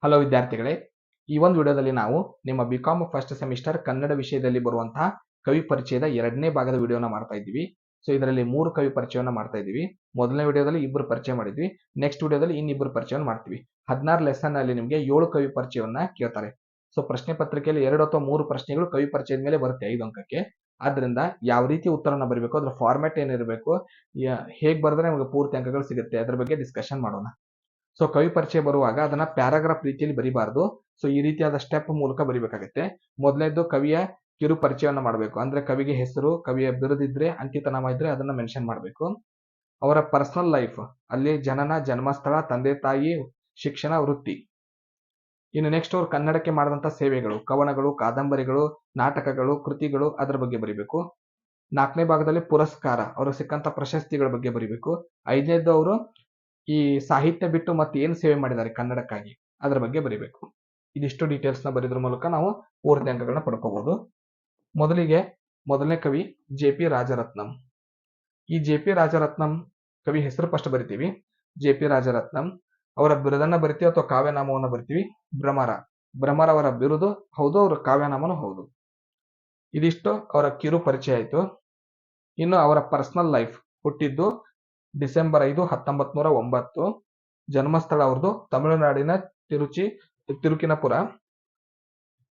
Hello ವಿದ್ಯಾರ್ಥಿಗಳೇ, ಈ ಒಂದು ವಿಡಿಯೋದಲ್ಲಿ ನಾವು ನಿಮ್ಮ ಬಿಕಾಮ್ ಫಸ್ಟ್ ಸೆಮಿಸ್ಟರ್ ಕನ್ನಡ ವಿಷಯದಲ್ಲಿ ಬರುವಂತಹ ಕವಿ ಪರಿಚಯದ ಎರಡನೇ ಭಾಗದ ವಿಡಿಯೋನ ಮಾಡ್ತಾ ಇದ್ದೀವಿ. ಸೊ ಇದರಲ್ಲಿ 3 ಕವಿ ಪರಿಚಯವನ್ನ ಮಾಡ್ತಾ ಇದ್ದೀವಿ. ಮೊದಲನೇ ವಿಡಿಯೋದಲ್ಲಿ 2 ಪರಿಚಯ ಮಾಡಿದ್ವಿ. ನೆಕ್ಸ್ಟ್ ವಿಡಿಯೋದಲ್ಲಿ ಇನ್ನಿಬ್ಬರು ಪರಿಚಯವನ್ನು ಮಾಡ್ತೀವಿ. 16 ಲೆಸನ್ ಅಲ್ಲಿ ನಿಮಗೆ 7 ಕವಿ ಪರಿಚಯವನ್ನ ಕೇಳ್ತಾರೆ. ಸೊ ಪ್ರಶ್ನೆ ಪತ್ರಿಕೆಯಲ್ಲಿ 2 ಅಥವಾ 3 ಪ್ರಶ್ನೆಗಳು ಕವಿ ಪರಿಚಯದ ಮೇಲೆ ಬರುತ್ತೆ 5 ಅಂಕಕ್ಕೆ. ಆದ್ರಿಂದ ಯಾವ ರೀತಿ ಉತ್ತರನ ಬರಬೇಕು, ಅದರ ಫಾರ್ಮ್ಯಾಟ್ ಏನಿರಬೇಕು, ಹೇಗೆ ಬರೆದ್ರೆ ನಮಗೆ ಪೂರ್ತಿ ಅಂಕಗಳು ಸಿಗುತ್ತೆ, ಅದ್ರ ಬಗ್ಗೆ ಡಿಸ್ಕಷನ್ ಮಾಡೋಣ. ಸೊ ಕವಿ ಪರಿಚಯ ಬರುವಾಗ ಅದನ್ನ ಪ್ಯಾರಾಗ್ರಾಫ್ ರೀತಿಯಲ್ಲಿ ಬರಿಬಾರ್ದು. ಸೊ ಈ ರೀತಿಯಾದ ಸ್ಟೆಪ್ ಮೂಲಕ ಬರಿಬೇಕಾಗುತ್ತೆ. ಮೊದಲನೇದು ಕವಿಯ ಕಿರು ಪರಿಚಯವನ್ನ ಮಾಡಬೇಕು. ಅಂದ್ರೆ ಕವಿಗೆ ಹೆಸರು, ಕವಿಯ ಬಿರುದಿದ್ರೆ, ಅಂಕಿತನಾಮ ಇದ್ರೆ ಅದನ್ನ ಮೆನ್ಷನ್ ಮಾಡಬೇಕು. ಅವರ ಪರ್ಸನಲ್ ಲೈಫ್, ಅಲ್ಲಿ ಜನನ, ಜನ್ಮಸ್ಥಳ, ತಂದೆ ತಾಯಿ, ಶಿಕ್ಷಣ, ವೃತ್ತಿ. ಇನ್ನು ನೆಕ್ಸ್ಟ್ ಅವರು ಕನ್ನಡಕ್ಕೆ ಮಾಡಿದಂತ ಸೇವೆಗಳು, ಕವನಗಳು, ಕಾದಂಬರಿಗಳು, ನಾಟಕಗಳು, ಕೃತಿಗಳು, ಅದರ ಬಗ್ಗೆ ಬರಿಬೇಕು. 4ನೇ ಭಾಗದಲ್ಲಿ ಪುರಸ್ಕಾರ, ಅವ್ರಿಗೆ ಸಿಕ್ಕಂತ ಪ್ರಶಸ್ತಿಗಳ ಬಗ್ಗೆ ಬರಿಬೇಕು. 5ನೇದು ಅವರು ಈ ಸಾಹಿತ್ಯ ಬಿಟ್ಟು ಮತ್ತೆ ಏನು ಸೇವೆ ಮಾಡಿದ್ದಾರೆ ಕನ್ನಡಕ್ಕಾಗಿ, ಅದರ ಬಗ್ಗೆ ಬರಿಬೇಕು. ಇದಿಷ್ಟು ಡೀಟೇಲ್ಸ್ ನ ಬರೆದ್ರ ಮೂಲಕ ನಾವು ಪೂರ್ತಿ ಅಂಕಗಳನ್ನ ಪಡ್ಕೋಬಹುದು. ಮೊದಲಿಗೆ ಮೊದಲನೇ ಕವಿ ಜೆ.ಪಿ. ರಾಜರತ್ನಂ. ಈ ಜೆ.ಪಿ. ರಾಜರತ್ನಂ ಕವಿ ಹೆಸರು ಫಸ್ಟ್ ಬರಿತೀವಿ. ಜೆ.ಪಿ. ರಾಜರತ್ನಂ ಅವರ ಬಿರುದನ್ನ ಬರಿತೀವಿ ಅಥವಾ ಕಾವ್ಯನಾಮವನ್ನ ಬರಿತೀವಿ. ಭ್ರಮರ. ಭ್ರಮರ ಅವರ ಬಿರುದು ಹೌದು, ಅವರ ಕಾವ್ಯನಾಮನೂ ಹೌದು. ಇದಿಷ್ಟು ಅವರ ಕಿರು ಪರಿಚಯ ಆಯ್ತು. ಇನ್ನು ಅವರ ಪರ್ಸನಲ್ ಲೈಫ್, ಹುಟ್ಟಿದ್ದು ಡಿಸೆಂಬರ್ 5, 1909. ಜನ್ಮಸ್ಥಳ ಅವ್ರದ್ದು ತಮಿಳುನಾಡಿನ ತಿರುಕಿನಪುರ.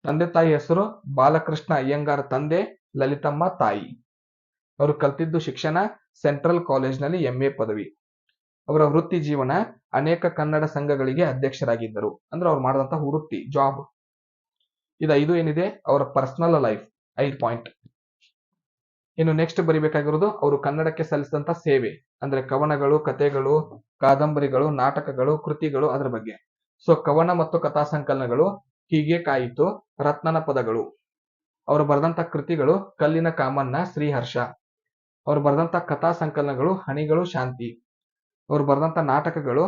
ತಂದೆ ತಾಯಿ ಹೆಸರು ಬಾಲಕೃಷ್ಣ ಅಯ್ಯಂಗಾರ್, ತಂದೆ ಲಲಿತಮ್ಮ, ತಾಯಿ. ಅವರು ಕಲ್ತಿದ್ದು ಶಿಕ್ಷಣ ಸೆಂಟ್ರಲ್ ಕಾಲೇಜ್ನಲ್ಲಿ MA ಪದವಿ. ಅವರ ವೃತ್ತಿ ಜೀವನ, ಅನೇಕ ಕನ್ನಡ ಸಂಘಗಳಿಗೆ ಅಧ್ಯಕ್ಷರಾಗಿದ್ದರು. ಅಂದ್ರೆ ಅವ್ರು ಮಾಡಿದಂತಹ ವೃತ್ತಿ, ಜಾಬ್. ಇದು 5 ಏನಿದೆ ಅವರ ಪರ್ಸನಲ್ ಲೈಫ್, 5 ಪಾಯಿಂಟ್. ಇನ್ನು ನೆಕ್ಸ್ಟ್ ಬರಿಬೇಕಾಗಿರೋದು ಅವರು ಕನ್ನಡಕ್ಕೆ ಸಲ್ಲಿಸಿದಂತ ಸೇವೆ, ಅಂದ್ರೆ ಕವನಗಳು, ಕಥೆಗಳು, ಕಾದಂಬರಿಗಳು, ನಾಟಕಗಳು, ಕೃತಿಗಳು, ಅದರ ಬಗ್ಗೆ. ಸೊ ಕವನ ಮತ್ತು ಕಥಾ ಸಂಕಲನಗಳು ಹೀಗೆ ಕಾಯಿತು, ರತ್ನನ ಪದಗಳು. ಅವರು ಬರೆದಂತ ಕೃತಿಗಳು ಕಲ್ಲಿನ ಕಾಮಣ್ಣ, ಶ್ರೀಹರ್ಷ. ಅವರು ಬರೆದಂತ ಕಥಾ ಸಂಕಲನಗಳು ಹನಿಗಳು, ಶಾಂತಿ. ಅವರು ಬರೆದಂತ ನಾಟಕಗಳು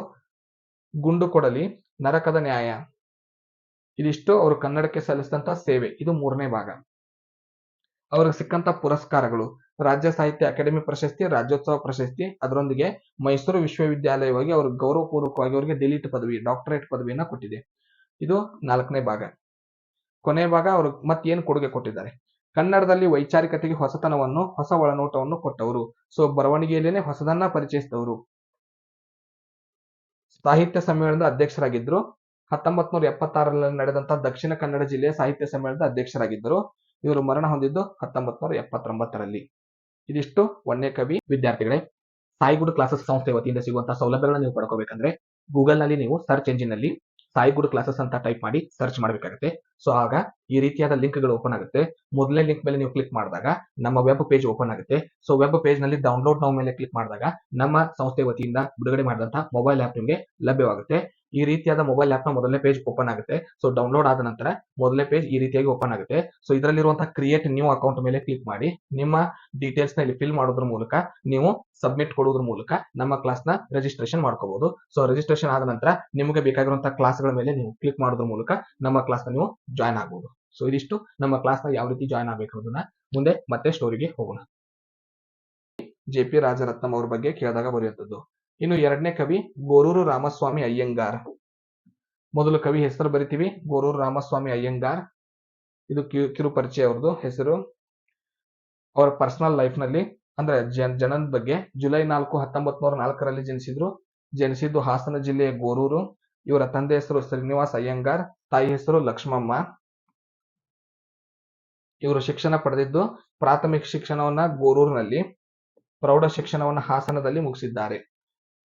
ಗುಂಡು ಕೊಡಲಿ, ನರಕದ ನ್ಯಾಯ. ಇದಿಷ್ಟು ಅವರು ಕನ್ನಡಕ್ಕೆ ಸಲ್ಲಿಸಿದಂತ ಸೇವೆ. ಇದು 3ನೇ ಭಾಗ. ಅವ್ರಿಗೆ ಸಿಕ್ಕಂತ ಪುರಸ್ಕಾರಗಳು: ರಾಜ್ಯ ಸಾಹಿತ್ಯ ಅಕಾಡೆಮಿ ಪ್ರಶಸ್ತಿ, ರಾಜ್ಯೋತ್ಸವ ಪ್ರಶಸ್ತಿ, ಅದರೊಂದಿಗೆ ಮೈಸೂರು ವಿಶ್ವವಿದ್ಯಾಲಯವಾಗಿ ಅವರು ಗೌರವಪೂರ್ವಕವಾಗಿ ಅವರಿಗೆ ಡಿಲೀಟ್ ಪದವಿ, ಡಾಕ್ಟರೇಟ್ ಪದವಿಯನ್ನ ಕೊಟ್ಟಿದೆ. ಇದು 4ನೇ ಭಾಗ. ಕೊನೆ ಭಾಗ ಅವರು ಮತ್ತೇನು ಕೊಡುಗೆ ಕೊಟ್ಟಿದ್ದಾರೆ. ಕನ್ನಡದಲ್ಲಿ ವೈಚಾರಿಕತೆಗೆ ಹೊಸತನವನ್ನು, ಹೊಸ ಒಳನೋಟವನ್ನು ಕೊಟ್ಟವರು. ಸೊ ಬರವಣಿಗೆಯಲ್ಲೇನೆ ಹೊಸದನ್ನ ಪರಿಚಯಿಸಿದವರು. ಸಾಹಿತ್ಯ ಸಮ್ಮೇಳನದ ಅಧ್ಯಕ್ಷರಾಗಿದ್ದರು. 1976ರಲ್ಲಿ ನಡೆದಂತ ದಕ್ಷಿಣ ಕನ್ನಡ ಜಿಲ್ಲೆಯ ಸಾಹಿತ್ಯ ಸಮ್ಮೇಳನದ ಅಧ್ಯಕ್ಷರಾಗಿದ್ದರು. ಇವರು ಮರಣ ಹೊಂದಿದ್ದು 1979ರಲ್ಲಿ. ಇದಿಷ್ಟು 1ನೇ ಕವಿ. ವಿದ್ಯಾರ್ಥಿಗಳೇ, ಸಾಯಿ ಗುಡ್ ಕ್ಲಾಸಸ್ ಸಂಸ್ಥೆ ವತಿಯಿಂದ ಸಿಗುವಂತಹ ಸೌಲಭ್ಯಗಳನ್ನ ನೀವು ಪಡ್ಕೋಬೇಕಂದ್ರೆ ಗೂಗಲ್ ನಲ್ಲಿ ನೀವು ಸರ್ಚ್ ಎಂಜಿನ್ ನಲ್ಲಿ ಸಾಯಿ ಗುಡ್ ಕ್ಲಾಸಸ್ ಅಂತ ಟೈಪ್ ಮಾಡಿ ಸರ್ಚ್ ಮಾಡಬೇಕಾಗುತ್ತೆ. ಸೊ ಆಗ ಈ ರೀತಿಯಾದ ಲಿಂಕ್ ಗಳು ಓಪನ್ ಆಗುತ್ತೆ. ಮೊದಲನೇ ಲಿಂಕ್ ಮೇಲೆ ನೀವು ಕ್ಲಿಕ್ ಮಾಡಿದಾಗ ನಮ್ಮ ವೆಬ್ ಪೇಜ್ ಓಪನ್ ಆಗುತ್ತೆ. ಸೊ ವೆಬ್ ಪೇಜ್ ನಲ್ಲಿ ಡೌನ್ಲೋಡ್ ನೌ ಮೇಲೆ ಕ್ಲಿಕ್ ಮಾಡಿದಾಗ ನಮ್ಮ ಸಂಸ್ಥೆ ವತಿಯಿಂದ ಬಿಡುಗಡೆ ಮಾಡಿದಂತಹ ಮೊಬೈಲ್ ಆಪ್ ನಿಮಗೆ ಲಭ್ಯವಾಗುತ್ತೆ. ಈ ರೀತಿಯಾದ ಮೊಬೈಲ್ ಆಪ್ ನ ಮೊದಲನೇ ಪೇಜ್ ಓಪನ್ ಆಗುತ್ತೆ. ಸೊ ಡೌನ್ಲೋಡ್ ಆದ ನಂತರ ಮೊದಲನೇ ಪೇಜ್ ಈ ರೀತಿಯಾಗಿ ಓಪನ್ ಆಗುತ್ತೆ. ಸೊ ಇದರಲ್ಲಿರುವಂತಹ ಕ್ರಿಯೇಟ್ ನ್ಯೂ ಅಕೌಂಟ್ ಮೇಲೆ ಕ್ಲಿಕ್ ಮಾಡಿ ನಿಮ್ಮ ಡೀಟೇಲ್ಸ್ ನ ಇಲ್ಲಿ ಫಿಲ್ ಮಾಡೋದ್ರ ಮೂಲಕ ನೀವು ಸಬ್ಮಿಟ್ ಕೊಡೋದ್ರ ಮೂಲಕ ನಮ್ಮ ಕ್ಲಾಸ್ ನ ರಿಜಿಸ್ಟ್ರೇಷನ್ ಮಾಡ್ಕೋಬಹುದು. ಸೊ ರಿಜಿಸ್ಟ್ರೇಷನ್ ಆದ ನಂತರ ನಿಮಗೆ ಬೇಕಾಗಿರುವಂತಹ ಕ್ಲಾಸ್ ಗಳ ಮೇಲೆ ನೀವು ಕ್ಲಿಕ್ ಮಾಡೋದ್ರ ಮೂಲಕ ನಮ್ಮ ಕ್ಲಾಸ್ ನ ನೀವು ಜಾಯ್ನ್ ಆಗಬಹುದು. ಸೊ ಇದಿಷ್ಟು ನಮ್ಮ ಕ್ಲಾಸ್ ನ ಯಾವ ರೀತಿ ಜಾಯ್ನ್ ಆಗಬೇಕು ಅನ್ನೋದನ್ನ ಮುಂದೆ ಮತ್ತೆ ಸ್ಟೋರಿಗೆ ಹೋಗೋಣ. ಜೆ.ಪಿ. ರಾಜರತ್ನಂ ಅವ್ರ ಬಗ್ಗೆ ಕೇಳಿದಾಗ ಬರೆಯುವಂತದ್ದು. ಇನ್ನು 2ನೇ ಕವಿ ಗೋರೂರು ರಾಮಸ್ವಾಮಿ ಅಯ್ಯಂಗಾರ್. ಮೊದಲು ಕವಿ ಹೆಸರು ಬರಿತೀವಿ, ಗೋರೂರು ರಾಮಸ್ವಾಮಿ ಅಯ್ಯಂಗಾರ್. ಇದು ಕಿರು ಪರಿಚಯ ಅವ್ರದ್ದು ಹೆಸರು. ಅವರ ಪರ್ಸನಲ್ ಲೈಫ್ ನಲ್ಲಿ ಅಂದ್ರೆ ಜನನದ ಬಗ್ಗೆ ಜುಲೈ 4, 1904ರಲ್ಲಿ ಜನಿಸಿದ್ರು. ಜನಿಸಿದ್ದು ಹಾಸನ ಜಿಲ್ಲೆಯ ಗೋರೂರು. ಇವರ ತಂದೆ ಹೆಸರು ಶ್ರೀನಿವಾಸ್ ಅಯ್ಯಂಗಾರ್, ತಾಯಿ ಹೆಸರು ಲಕ್ಷ್ಮಮ್ಮ. ಇವರು ಶಿಕ್ಷಣ ಪಡೆದಿದ್ದು ಪ್ರಾಥಮಿಕ ಶಿಕ್ಷಣವನ್ನ ಗೋರೂರಿನಲ್ಲಿ, ಪ್ರೌಢ ಶಿಕ್ಷಣವನ್ನ ಹಾಸನದಲ್ಲಿ ಮುಗಿಸಿದ್ದಾರೆ.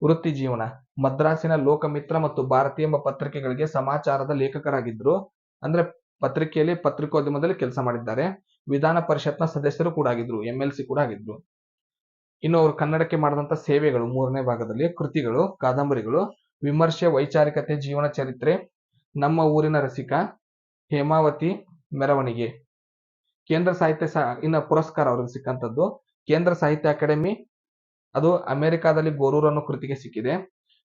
ವೃತ್ತಿ ಜೀವನ: ಮದ್ರಾಸಿನ ಲೋಕಮಿತ್ರ ಮತ್ತು ಭಾರತೀಯ ಎಂಬ ಪತ್ರಿಕೆಗಳಿಗೆ ಸಮಾಚಾರದ ಲೇಖಕರಾಗಿದ್ರು. ಅಂದ್ರೆ ಪತ್ರಿಕೆಯಲ್ಲಿ ಪತ್ರಿಕೋದ್ಯಮದಲ್ಲಿ ಕೆಲಸ ಮಾಡಿದ್ದಾರೆ. ವಿಧಾನ ಪರಿಷತ್ನ ಸದಸ್ಯರು ಕೂಡ ಆಗಿದ್ರು, MLC ಕೂಡ ಆಗಿದ್ರು. ಇನ್ನು ಅವರು ಕನ್ನಡಕ್ಕೆ ಮಾಡಿದಂತ ಸೇವೆಗಳು 3ನೇ ಭಾಗದಲ್ಲಿ ಕೃತಿಗಳು, ಕಾದಂಬರಿಗಳು: ವಿಮರ್ಶೆ, ವೈಚಾರಿಕತೆ, ಜೀವನ ಚರಿತ್ರೆ, ನಮ್ಮ ಊರಿನ ರಸಿಕ, ಹೇಮಾವತಿ, ಮೆರವಣಿಗೆ. ಕೇಂದ್ರ ಸಾಹಿತ್ಯ ಇನ್ನ ಪುರಸ್ಕಾರ ಅವ್ರಿಗೆ ಸಿಕ್ಕಂತದ್ದು ಕೇಂದ್ರ ಸಾಹಿತ್ಯ ಅಕಾಡೆಮಿ, ಅದು ಅಮೆರಿಕಾದಲ್ಲಿ ಗೋರೂರು ಅನ್ನೋ ಕೃತಿಗೆ ಸಿಕ್ಕಿದೆ.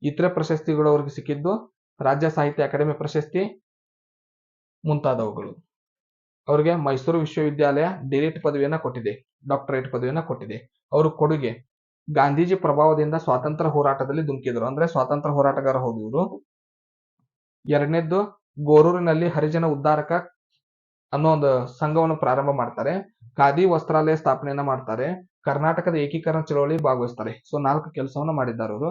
ಇತರೆ ಪ್ರಶಸ್ತಿಗಳು ಅವ್ರಿಗೆ ಸಿಕ್ಕಿದ್ದು ರಾಜ್ಯ ಸಾಹಿತ್ಯ ಅಕಾಡೆಮಿ ಪ್ರಶಸ್ತಿ ಮುಂತಾದವುಗಳು. ಅವರಿಗೆ ಮೈಸೂರು ವಿಶ್ವವಿದ್ಯಾಲಯ ಡಿಲೀಟ್ ಪದವಿಯನ್ನ ಕೊಟ್ಟಿದೆ, ಡಾಕ್ಟರೇಟ್ ಪದವಿಯನ್ನ ಕೊಟ್ಟಿದೆ. ಅವರು ಕೊಡುಗೆ: ಗಾಂಧೀಜಿ ಪ್ರಭಾವದಿಂದ ಸ್ವಾತಂತ್ರ್ಯ ಹೋರಾಟದಲ್ಲಿ ಧುಮುಕಿದರು. ಅಂದ್ರೆ ಸ್ವಾತಂತ್ರ್ಯ ಹೋರಾಟಗಾರ ಹೌದು ಇವರು. ಎರಡನೇದ್ದು ಗೋರೂರಿನಲ್ಲಿ ಹರಿಜನ ಉದ್ಧಾರಕ ಅನ್ನೋ ಒಂದು ಸಂಘವನ್ನು ಪ್ರಾರಂಭ ಮಾಡ್ತಾರೆ. ಖಾದಿ ವಸ್ತ್ರಾಲಯ ಸ್ಥಾಪನೆಯನ್ನ ಮಾಡ್ತಾರೆ. ಕರ್ನಾಟಕದ ಏಕೀಕರಣ ಚಳವಳಿ ಭಾಗವಹಿಸ್ತಾರೆ. ಸೊ 4 ಕೆಲಸವನ್ನ ಮಾಡಿದ್ದಾರೆ ಅವರು.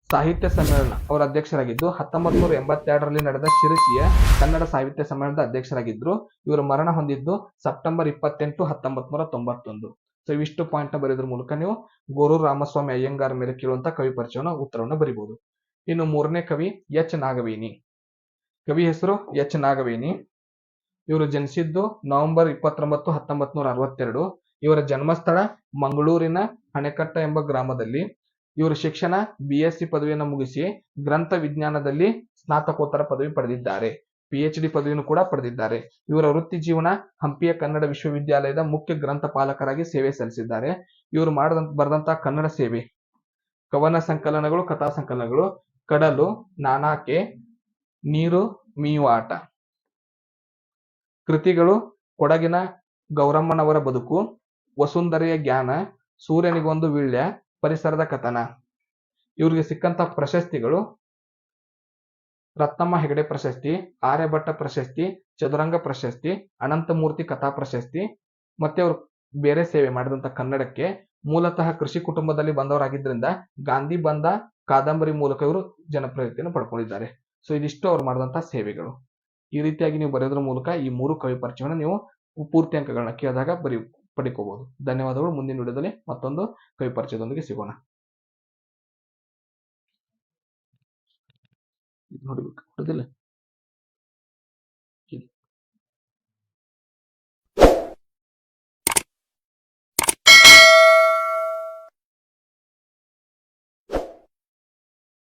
ಸಾಹಿತ್ಯ ಸಮ್ಮೇಳನ ಅವರ ಅಧ್ಯಕ್ಷರಾಗಿದ್ದು 1982ರಲ್ಲಿ ನಡೆದ ಶಿರಸಿಯ ಕನ್ನಡ ಸಾಹಿತ್ಯ ಸಮ್ಮೇಳನದ ಅಧ್ಯಕ್ಷರಾಗಿದ್ರು. ಇವರು ಮರಣ ಹೊಂದಿದ್ದು ಸೆಪ್ಟೆಂಬರ್ 28, 1991. ಸೊ ಇವಿಷ್ಟು ಪಾಯಿಂಟ್ ನ ಬರೆಯೋದ್ರ ಮೂಲಕ ನೀವು ಗೋರೂರು ರಾಮಸ್ವಾಮಿ ಅಯ್ಯಂಗಾರ್ ಮೇಲೆ ಕೇಳುವಂತ ಕವಿ ಪರಿಚಯನ ಉತ್ತರವನ್ನು ಬರಿಬಹುದು. ಇನ್ನು ಮೂರನೇ ಕವಿ ಎಚ್ ನಾಗವೇಣಿ. ಕವಿ ಹೆಸರು ಎಚ್ ನಾಗವೇಣಿ. ಇವರು ಜನಿಸಿದ್ದು ನವೆಂಬರ್ 29, 1962. ಇವರ ಜನ್ಮಸ್ಥಳ ಮಂಗಳೂರಿನ ಹಣೆಕಟ್ಟ ಎಂಬ ಗ್ರಾಮದಲ್ಲಿ. ಇವರ ಶಿಕ್ಷಣ BSc ಪದವಿಯನ್ನು ಮುಗಿಸಿ ಗ್ರಂಥ ವಿಜ್ಞಾನದಲ್ಲಿ ಸ್ನಾತಕೋತ್ತರ ಪದವಿ ಪಡೆದಿದ್ದಾರೆ. PhD ಪದವಿಯನ್ನು ಕೂಡ ಪಡೆದಿದ್ದಾರೆ. ಇವರ ವೃತ್ತಿ ಜೀವನ ಹಂಪಿಯ ಕನ್ನಡ ವಿಶ್ವವಿದ್ಯಾಲಯದ ಮುಖ್ಯ ಗ್ರಂಥಪಾಲಕರಾಗಿ ಸೇವೆ ಸಲ್ಲಿಸಿದ್ದಾರೆ. ಇವರು ಬರೆದಂತಹ ಕನ್ನಡ ಸೇವೆ ಕವನ ಸಂಕಲನಗಳು, ಕಥಾ ಸಂಕಲನಗಳು ಕಡಲು, ನಾನಾಕೆ, ನೀರು ಮೀಯುವ ಆಟ. ಕೃತಿಗಳು ಕೊಡಗಿನ ಗೌರಮ್ಮನವರ ಬದುಕು, ವಸುಂಧರೆಯ ಜ್ಞಾನ, ಸೂರ್ಯನಿಗೊಂದು ವೀಳ್ಯ, ಪರಿಸರದ ಕಥನ. ಇವರಿಗೆ ಸಿಕ್ಕಂತ ಪ್ರಶಸ್ತಿಗಳು ರತ್ನಮ್ಮ ಹೆಗಡೆ ಪ್ರಶಸ್ತಿ, ಆರ್ಯಭಟ್ಟ ಪ್ರಶಸ್ತಿ, ಚದುರಂಗ ಪ್ರಶಸ್ತಿ, ಅನಂತಮೂರ್ತಿ ಕಥಾ ಪ್ರಶಸ್ತಿ. ಮತ್ತೆ ಅವರು ಬೇರೆ ಸೇವೆ ಮಾಡಿದಂತ ಕನ್ನಡಕ್ಕೆ ಮೂಲತಃ ಕೃಷಿ ಕುಟುಂಬದಲ್ಲಿ ಬಂದವರಾಗಿದ್ದರಿಂದ ಗಾಂಧಿ ಬಂದ ಕಾದಂಬರಿ ಮೂಲಕ ಇವರು ಜನಪ್ರಿಯತೆಯನ್ನು ಪಡ್ಕೊಂಡಿದ್ದಾರೆ. ಸೊ ಇದಿಷ್ಟು ಅವ್ರು ಮಾಡಿದಂತಹ ಸೇವೆಗಳು. ಈ ರೀತಿಯಾಗಿ ನೀವು ಬರೆಯೋದ್ರ ಮೂಲಕ ಈ 3 ಕವಿ ಪರಿಚಯವನ್ನು ನೀವು ಪೂರ್ತಿ ಅಂಕಗಳನ್ನ ಕೇಳಿದಾಗ ಪಡ್ಕೋಬಹುದು. ಧನ್ಯವಾದಗಳು. ಮುಂದಿನ ವಿಡಿಯೋದಲ್ಲಿ ಮತ್ತೊಂದು ಕವಿ ಪರಿಚಯದೊಂದಿಗೆ ಸಿಗೋಣ. ನೋಡ್ಬೇಕು